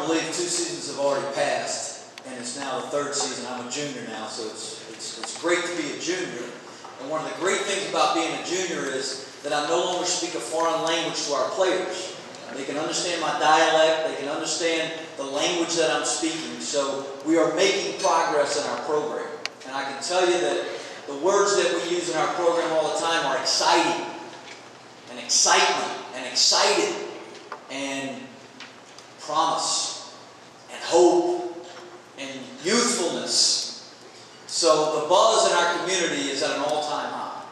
believe 2 seasons have already passed, and it's now the 3rd season. I'm a junior now, so it's great to be a junior. And one of the great things about being a junior is that I no longer speak a foreign language to our players. They can understand my dialect, they can understand the language that I'm speaking, so we are making progress in our program. And I can tell you that the words that we use in our program all the time are exciting, and excitement, and excited, and promise, and hope, and youthfulness. So the buzz in our community is at an all-time high.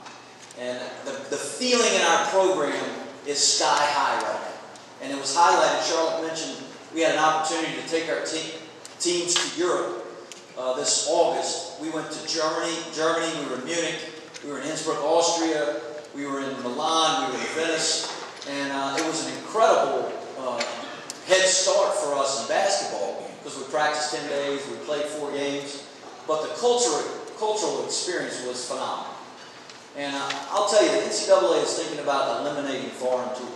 And the feeling in our program is sky high right now. And it was highlighted, Charlotte mentioned, we had an opportunity to take our teams to Europe this August. We went to Germany, we were in Munich, we were in Innsbruck, Austria, we were in Milan, we were in Venice, and it was an incredible head start for us in basketball because we practiced 10 days, we played 4 games, but the cultural experience was phenomenal. And I'll tell you, the NCAA is thinking about eliminating foreign tours.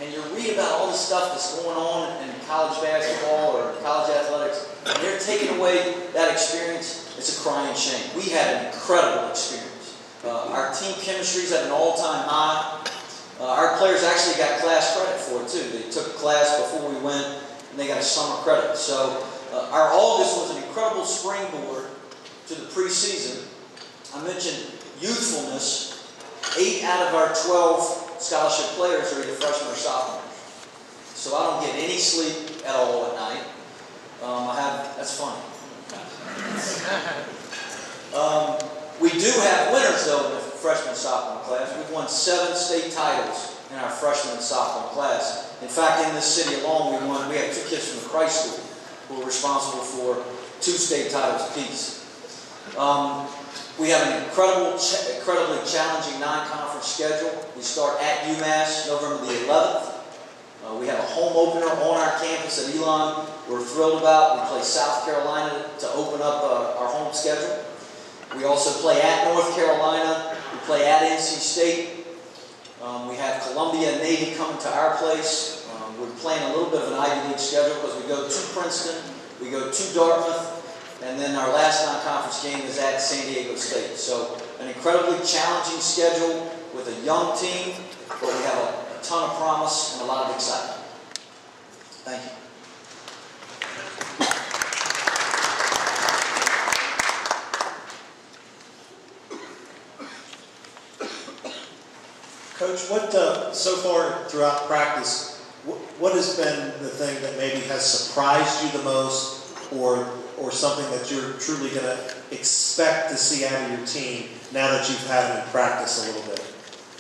And you read about all the stuff that's going on in college basketball or college athletics, and they're taking away that experience. It's a crying shame. We had an incredible experience. Our team chemistry is at an all-time high. Our players actually got class credit for it too. They took class before we went, and they got a summer credit. So our August was an incredible springboard to the preseason. I mentioned youthfulness. 8 out of our 12 scholarship players are either freshmen or sophomores. So I don't get any sleep at all at night. That's funny. We do have winners though in the freshman and sophomore class. We've won 7 state titles in our freshman and sophomore class. In fact, in this city alone, we had 2 kids from the Christ School who were responsible for 2 state titles apiece. We have an incredibly challenging non-conference schedule. We start at UMass November the 11th. We have a home opener on our campus at Elon we're thrilled about. We play South Carolina to open up our home schedule. We also play at North Carolina. We play at NC State. We have Columbia and Navy coming to our place. We're playing a little bit of an Ivy League schedule because we go to Princeton, we go to Dartmouth, and then our last non-conference game is at San Diego State. So an incredibly challenging schedule with a young team, but we have a ton of promise and a lot of excitement. Thank you. Coach, what so far throughout practice, what has been the thing that maybe has surprised you the most, or something that you're truly going to expect to see out of your team now that you've had it in practice a little bit?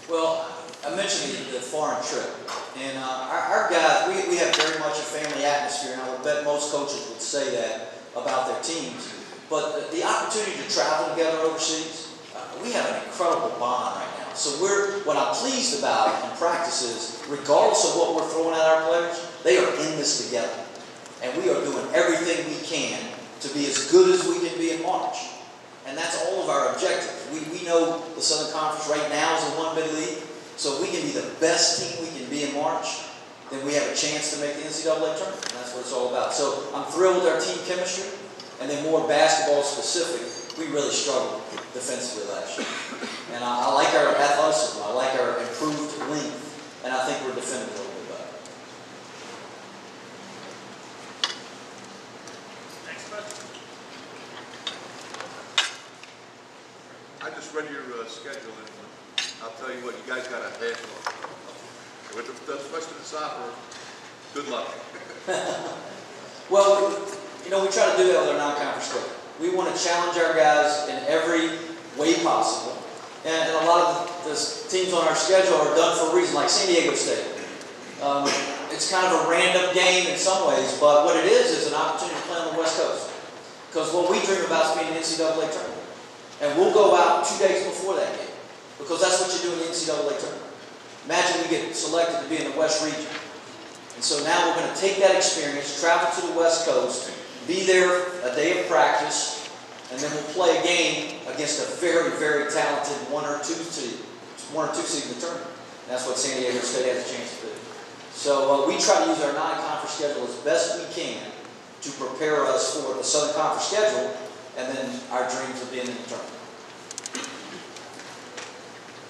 Well, I mentioned the foreign trip. And our guys, we have very much a family atmosphere, and I would bet most coaches would say that about their teams. But the opportunity to travel together overseas, we have an incredible bond right now. So what I'm pleased about in practice is, regardless of what we're throwing at our players, they are in this together. And we are doing everything we can to be as good as we can be in March. And that's all of our objectives. We know the Southern Conference right now is a 1-bid league. So if we can be the best team we can be in March, then we have a chance to make the NCAA tournament. And that's what it's all about. So I'm thrilled with our team chemistry. And then more basketball specific, we really struggled defensively last year. And I like our athleticism. I like our improved length. And I think we're defending a little bit better. Next question. I just read your schedule, and I'll tell you what, you guys got a handful. With the freshman and sophomore, good luck. Well, we try to do that with our non-conference schedule. We want to challenge our guys in every way possible. And a lot of the teams on our schedule are done for a reason, like San Diego State. It's kind of a random game in some ways, but what it is an opportunity to play on the West Coast. Because what we dream about is being an NCAA tournament. And we'll go out 2 days before that game, because that's what you do in the NCAA tournament. Imagine we get selected to be in the West region. And so now we're going to take that experience, travel to the West Coast, be there a day of practice, and then we'll play a game against a very, very talented 1 or 2 seed in the tournament. And that's what San Diego State has a chance to do. So we try to use our non-conference schedule as best we can to prepare us for the Southern Conference schedule, and then our dreams of being in the tournament.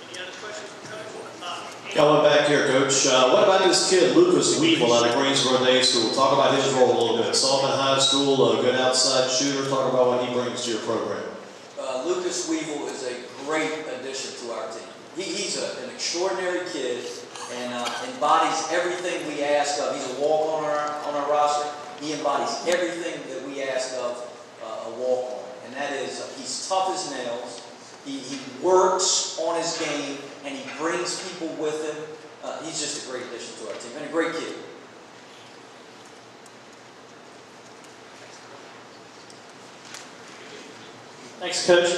Any other questions for Coach? Going back here, Coach. What about this kid, Lucas Weevil, out of Greensboro Day School? Talk about his role a little bit. Saw him in high school, a good outside shooter. Talk about what he brings to your program. Lucas Weevil is a great addition to our team. He's an extraordinary kid and embodies everything we ask of. He's a walk on our roster. He embodies everything that we ask of a walk-on, and that is he's tough as nails. He works on his game, and he brings people with him. He's just a great addition to our team and a great kid. Thanks, Coach.